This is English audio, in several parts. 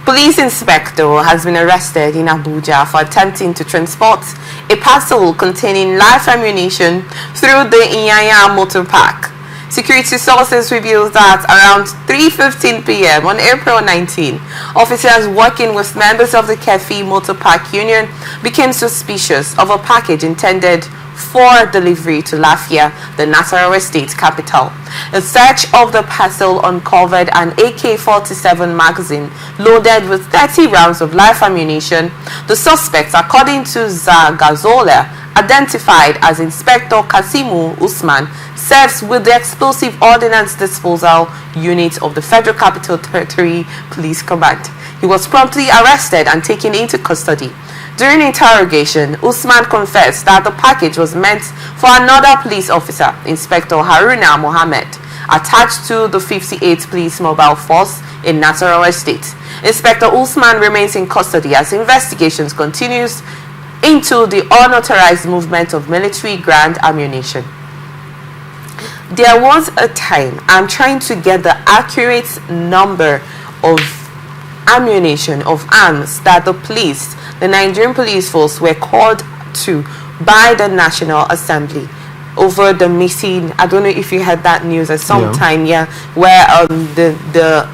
Police inspector has been arrested in Abuja for attempting to transport a parcel containing live ammunition through the Nyanya Motor Park. Security sources reveal that around 3:15 p.m. on April 19, officers working with members of the Kefi Motor Park Union became suspicious of a package intended for delivery to Lafia, the Nasarawa state capital. A search of the parcel uncovered an AK-47 magazine loaded with 30 rounds of live ammunition. The suspect, according to Zagazola, identified as Inspector Kasimu Usman, serves with the Explosive Ordnance Disposal Unit of the Federal Capital Territory Police Command. He was promptly arrested and taken into custody. During interrogation, Usman confessed that the package was meant for another police officer, Inspector Haruna Mohammed, attached to the 58th Police Mobile Force in Nasarawa State. Inspector Usman remains in custody as investigations continues into the unauthorized movement of military-grade ammunition. There was a time, I'm trying to get the accurate number of ammunition, of arms that the Nigerian police force were called to by the National Assembly over the missing, I don't know if you had that news at some time, where the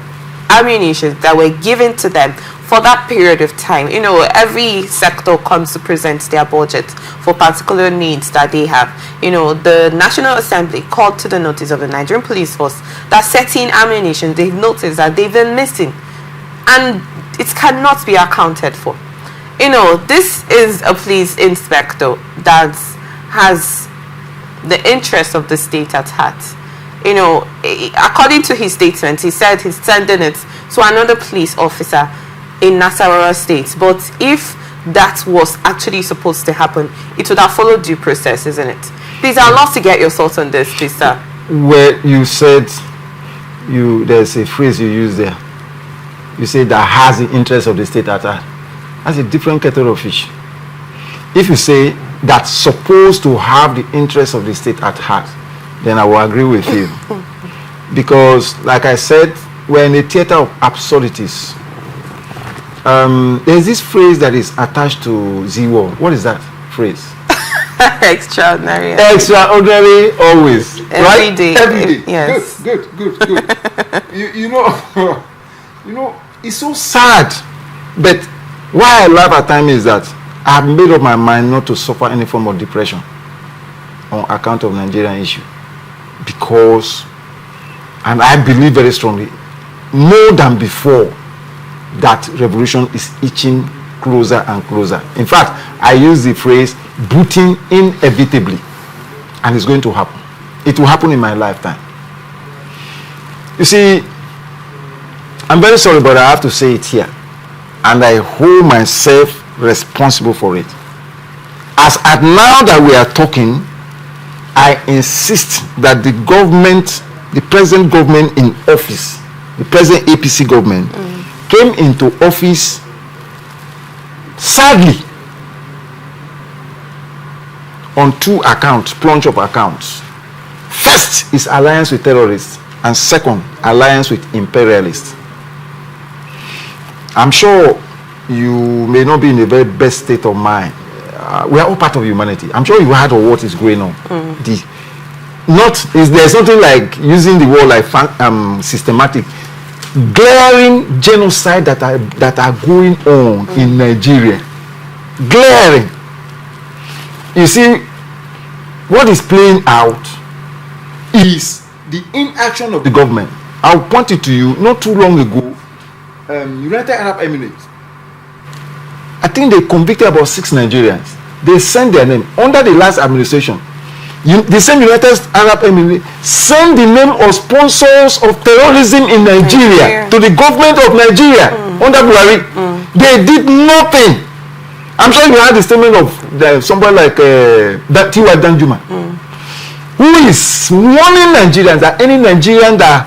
ammunition that were given to them for that period of time. You know, every sector comes to present their budget for particular needs that they have. You know, the National Assembly called to the notice of the Nigerian police force that certain ammunition they've noticed that they've been missing, and it cannot be accounted for. You know, this is a police inspector that has the interest of the state at heart. You know, according to his statement, he said he's sending it to another police officer in Nasarawa State. But if that was actually supposed to happen, it would have followed due process, isn't it? Please, I'd love to get your thoughts on this, please, sir. Where you said, there's a phrase you use there. You say that has the interest of the state at heart. That's a different kettle of fish. If you say that's supposed to have the interest of the state at heart, then I will agree with you. Because, like I said, we're in a theater of absurdities. There's this phrase that is attached to Z-War. What is that phrase? Extraordinary. Extraordinary always. Every day. Every day. Yes. Good. you know, it's so sad. But why I laugh at times is that I've made up my mind not to suffer any form of depression on account of Nigerian issue. Because, and I believe very strongly, more than before, that revolution is inching closer and closer. In fact, I use the phrase booting inevitably, and it's going to happen. It will happen in my lifetime. You see, I'm very sorry, but I have to say it here, and I hold myself responsible for it. As at now that we are talking, I insist that the government, the present government in office, the present APC government, came into office, sadly, on two accounts, plunge of accounts. First is alliance with terrorists, and second, alliance with imperialists. I'm sure you may not be in the very best state of mind. We are all part of humanity. I'm sure you heard of what is going on. There's something like using the word like systematic, glaring genocide that are going on in Nigeria. Glaring. You see, what is playing out is the inaction of the government. I'll point it to you. Not too long ago, United Arab Emirates, I think they convicted about 6 Nigerians. They sent their name under the last administration. The same United Arab Emirates sent the name of sponsors of terrorism in Nigeria to the government of Nigeria under Buhari. They did nothing. I'm sure you heard the statement of somebody like Tiwa Danjuma, who is warning Nigerians that any Nigerian that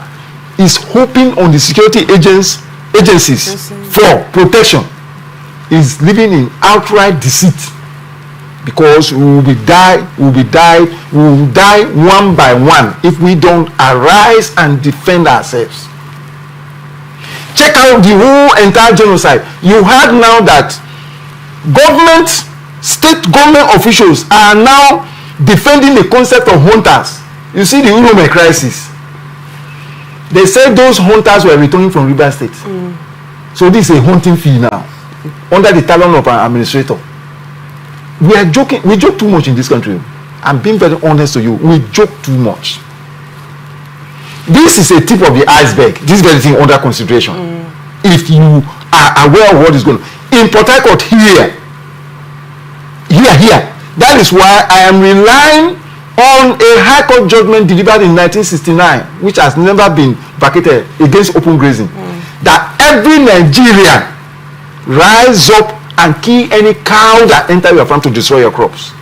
is hoping on the security agencies for protection is living in outright deceit, because we will die one by one if we don't arise and defend ourselves. check out the whole entire genocide. You heard now that state government officials are now defending the concept of hunters. You see the Urume crisis. They said those hunters were returning from River State. So this is a hunting fee now, under the talon of our administrator. We are joking. We joke too much in this country. I'm being very honest to you. We joke too much. This is a tip of the iceberg. This very thing under consideration. If you are aware of what is going on. In Port Harcourt here. That is why I am relying on a High Court judgment delivered in 1969, which has never been vacated, against open grazing. That every Nigerian rise up and kill any cow that enter your farm to destroy your crops.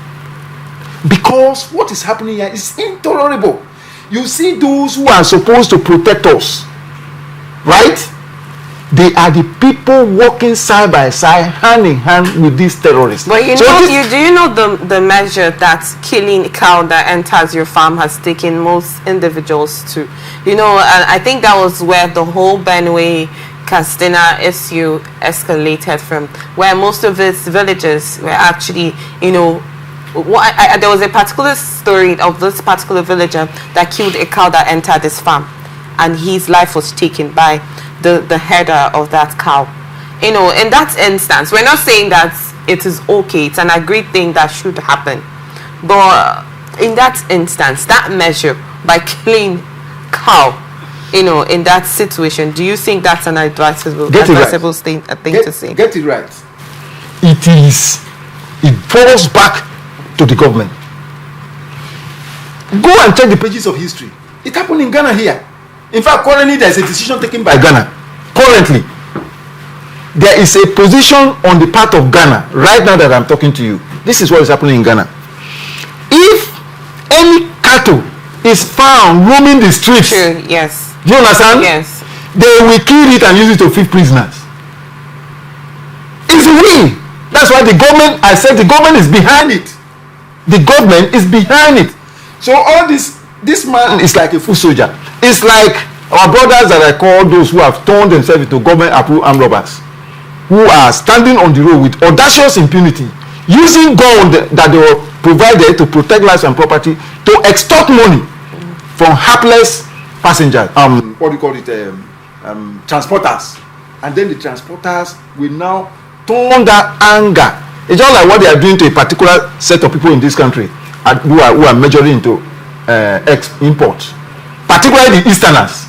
Because what is happening here is intolerable. You see those who are supposed to protect us, right? They are the people working side by side, hand in hand with these terrorists. But do you know the measure that killing a cow that enters your farm has taken most individuals to? And I think that was where the whole Benue Castina issue escalated from, where most of its villages were actually, there was a particular story of this particular villager that killed a cow that entered his farm, and his life was taken by the header of that cow. In that instance, we're not saying that it is okay, it's an agreed thing that should happen, but in that instance, that measure by killing cow, in that situation, do you think that's an advisable thing to say? Get it right. It falls back to the government. Go and check the pages of history. It happened in Ghana here. In fact, currently there is a decision taken by Ghana. Currently, there is a position on the part of Ghana right now that I'm talking to you. This is what is happening in Ghana. If any cattle is found roaming the streets, true, yes. Do you understand? Yes. They will kill it and use it to feed prisoners. It's a win. That's why I said the government is behind it. The government is behind it. So all this man is like a foot soldier. It's like our brothers that I call those who have turned themselves into government-approved armed robbers, who are standing on the road with audacious impunity, using guns that they were provided to protect lives and property to extort money from hapless passengers. Transporters. And then the transporters will now turn that anger. It's just like what they are doing to a particular set of people in this country who are measuring into import, particularly the Easterners.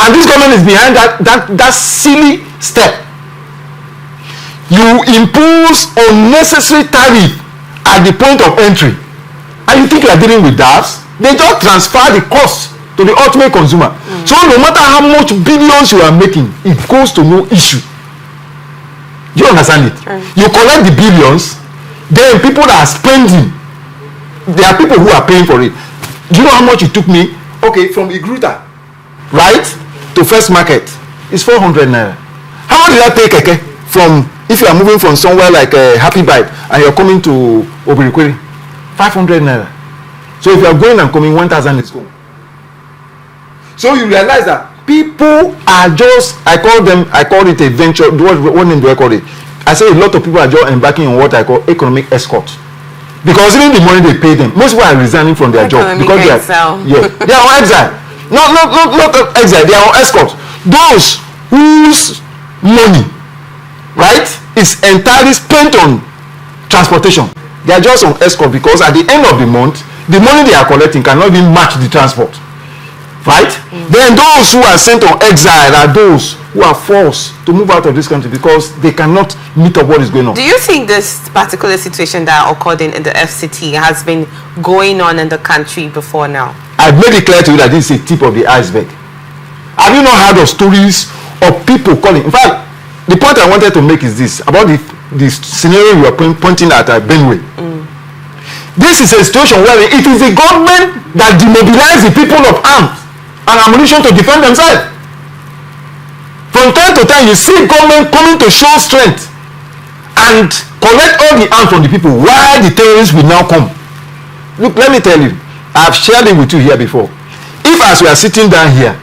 And this government is behind that silly step. You impose unnecessary tariff at the point of entry, and you think you are dealing with that? They just transfer the cost to the ultimate consumer. So no matter how much billions you are making, it goes to no issue. Do you understand it? You collect the billions, then people that are spending, there are people who are paying for it. Do you know how much it took me? Okay, from Igruta, right, to First Market, it's 400 naira. How much did I pay keke from, if you are moving from somewhere like Happy Bite and you're coming to Obirikwiri? 500 naira. So if you are going and coming, 1,000 is gone. So you realize that people are just, I call it a venture. What name do I call it? I say a lot of people are just embarking on what I call economic escort. Because even the money they pay them, most people are resigning from their job because they are on exile. Not exile, they are on escort. Those whose money, right, is entirely spent on transportation, they are just on escort because at the end of the month, the money they are collecting cannot even match the transport. Right? Then those who are sent on exile are those who are forced to move out of this country because they cannot meet up what is going on. Do you think this particular situation that occurred in the FCT has been going on in the country before now? I've made it clear to you that this is a tip of the iceberg. Have you not heard of stories of people calling? In fact, the point I wanted to make is this, about the scenario you are pointing at Benue. This is a situation where it is the government that demobilizes the people of arms and ammunition to defend themselves. From time to time, you see government coming to show strength and collect all the arms from the people while the terrorists will now come. Look, let me tell you, I've shared it with you here before. If as we are sitting down here,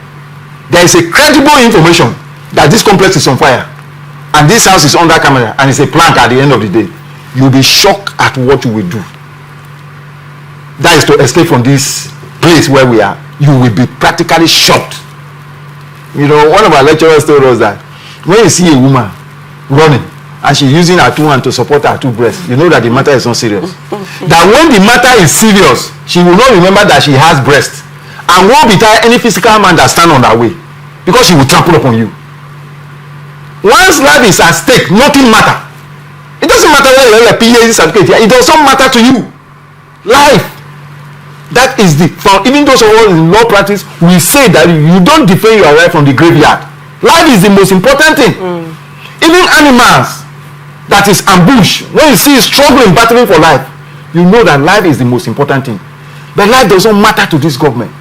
there is a credible information that this complex is on fire and this house is under camera and it's a prank at the end of the day, you'll be shocked at what you will do. That is to escape from this place where we are. You will be practically shocked. You know, one of our lecturers told us that when you see a woman running and she's using her two hands to support her two breasts, you know that the matter is not serious. That when the matter is serious, she will not remember that she has breasts and won't be tired any physical man that stand on her way, because she will trample upon you. Once life is at stake, nothing matter. It doesn't matter whether you have a PhD certificate here. It doesn't matter to you. Life. That is the, for even those of us in law practice, we say that you don't defend your right from the graveyard. Life is the most important thing. Even animals that is ambush, when you see struggling, battling for life, you know that life is the most important thing. But life doesn't matter to this government.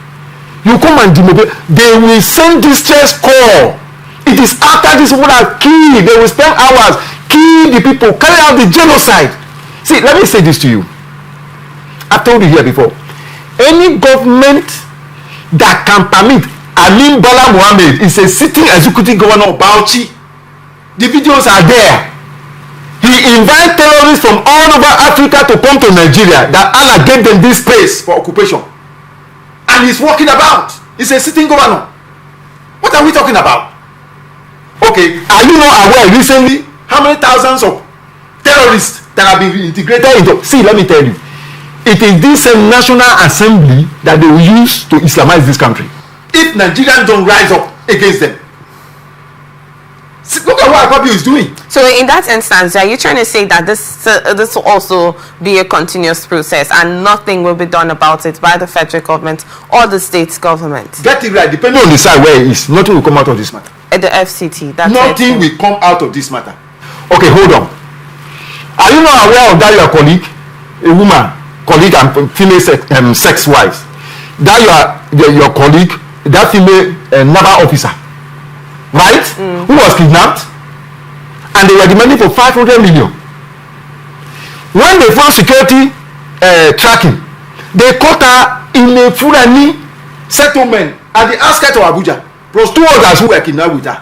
You come and demobilize, they will send distress call. It is after these people are killed, they will spend hours, kill the people, carry out the genocide. See, let me say this to you. I've told you here before. Any government that can permit Amin Bala Mohammed is a sitting executive governor of Bauchi. The videos are there. He invites terrorists from all over Africa to come to Nigeria, that Allah gave them this space for occupation. And he's walking about. He's a sitting governor. What are we talking about? Okay, are you not aware recently how many thousands of terrorists that have been integrated into? See, let me tell you. It is this National Assembly that they will use to Islamize this country. If Nigerians don't rise up against them. See, look at what Akpabio is doing. So in that instance, are you trying to say that this will also be a continuous process and nothing will be done about it by the federal government or the state government? Get it right. Depending on the side where it is, nothing will come out of this matter. At the FCT, that's nothing will come out of this matter. Okay, hold on. Are you not aware of that your colleague, a woman, colleague and female sex wise, that your colleague, that female naval officer, right, who was kidnapped, and they were demanding for 500 million. When they found security tracking, they caught her in a Fulani settlement at the outskirts of Abuja. Plus two others who were kidnapped with her.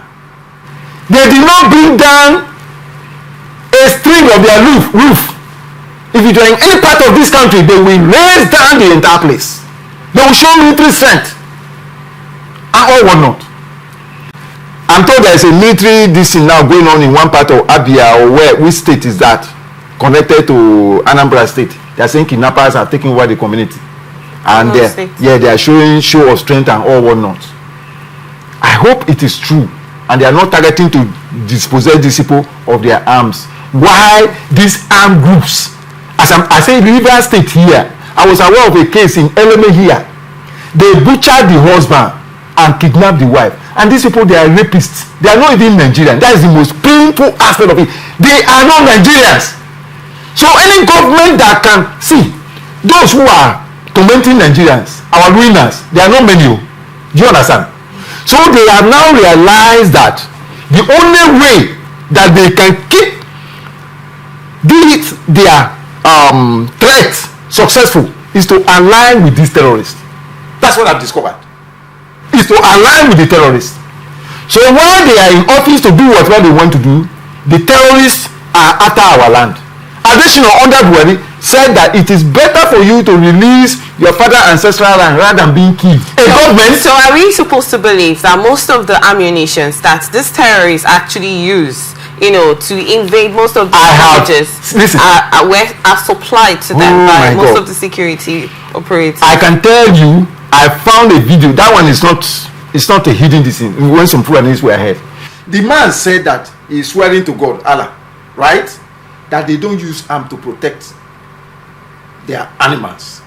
They did not bring down a string of their roof. If you are in any part of this country, they will raise down the entire place. They will show military strength and all whatnot. I'm told there is a military this thing now going on in one part of Abia, or which state is that? Connected to Anambra State. They are saying kidnappers are taking over the community, and they are showing show of strength and all whatnot. I hope it is true, and they are not targeting to dispossess these people of their arms. Why these armed groups? As I say, River State here, I was aware of a case in Eleme here. They butchered the husband and kidnapped the wife. And these people, they are rapists. They are not even Nigerians. That is the most painful aspect of it. They are not Nigerians. So any government that can see those who are tormenting Nigerians, our ruiners, they are not many. Do you understand? So they have now realized that the only way that they can keep their threat successful is to align with these terrorists. That's what I've discovered. Is to align with the terrorists. So while they are in office to do whatever they want to do, the terrorists are after our land. Additional under Buhari said that it is better for you to release your father ancestral land rather than being killed. So are we supposed to believe that most of the ammunitions that these terrorists actually use, to invade most of the villages are supplied to them by most of the security operators? I can tell you, I found a video. That one is not a hidden thing. When some Fulanis were ahead, the man said that he's swearing to God, Allah, right, that they don't use arm to protect their animals,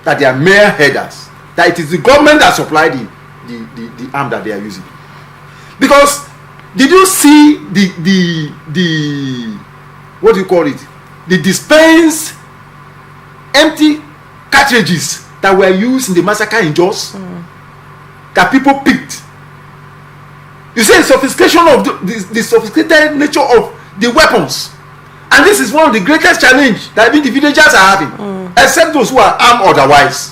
that they are mere headers, that it is the government that supply the arm that they are using. Because did you see the what do you call it, the dispensed empty cartridges that were used in the massacre in Jos, that people picked? You see the sophistication of the sophisticated nature of the weapons. And this is one of the greatest challenge that even the villagers are having, except those who are armed otherwise.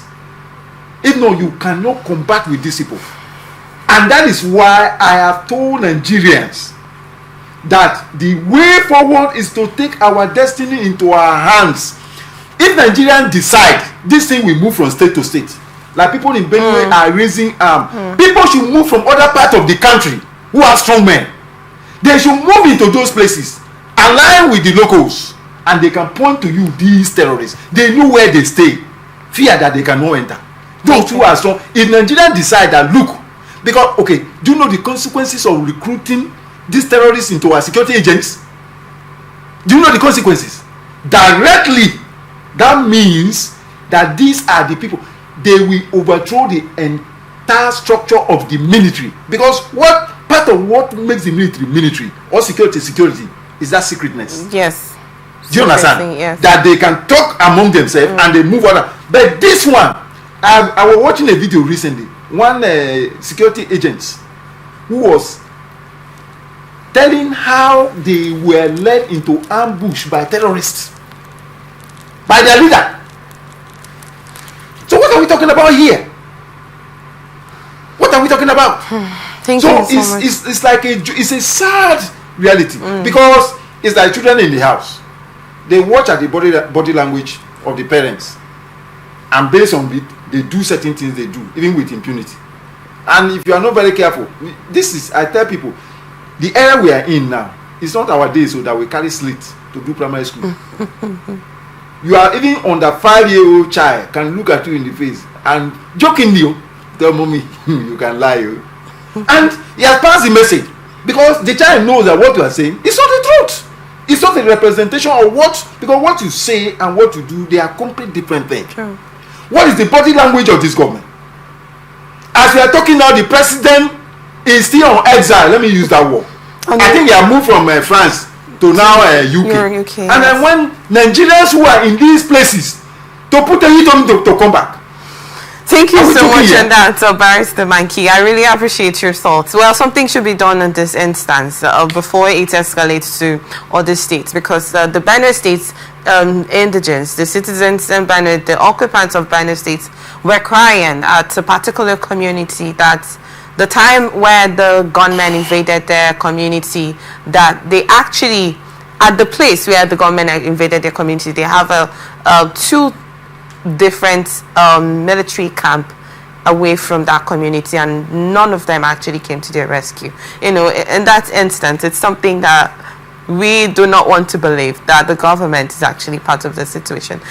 If no, you cannot combat with these people. And that is why I have told Nigerians that the way forward is to take our destiny into our hands. If Nigerians decide this thing will move from state to state, like people in Benue are raising people should move from other parts of the country who are strong men. They should move into those places, align with the locals, and they can point to you these terrorists. They know where they stay. Fear that they cannot enter. Those who are strong. If Nigerians decide that, look, because, okay, do you know the consequences of recruiting these terrorists into our security agents? Do you know the consequences? Directly, that means that these are the people. They will overthrow the entire structure of the military. Because what part of what makes the military or security is that secretness. Yes. Do you understand? Yes. That they can talk among themselves and they move on. But this one, I was watching a video recently. One security agent who was telling how they were led into ambush by terrorists, by their leader. So what are we talking about here? What are we talking about? Thank so you so much. It's like it's a sad reality because it's like children in the house. They watch at the body language of the parents, and based on it, they do certain things they do, even with impunity. And if you are not very careful, this is, I tell people, the era we are in now, it's not our days so that we carry slate to do primary school. You are even under 5-year-old child can look at you in the face and jokingly tell mommy you can lie. And he has passed the message because the child knows that what you are saying is not the truth. It's not a representation of what, because what you say and what you do, they are completely different things. True. What is the body language of this government? As we are talking now, the president is still on exile. Let me use that word. Okay. I think he has moved from France to now UK. And then when Nigerians who are in these places to put a hit on to come back. Thank you so much on that, Barrister Mankey. I really appreciate your thoughts. Well, something should be done in this instance before it escalates to other states, because the Benue states indigents, the citizens in Benue, the occupants of Benue states were crying at a particular community that the time where the gunmen invaded their community, that they actually, at the place where the gunmen invaded their community, they have two different military camp away from that community, and none of them actually came to their rescue. You know, in that instance, it's something that we do not want to believe that the government is actually part of the situation.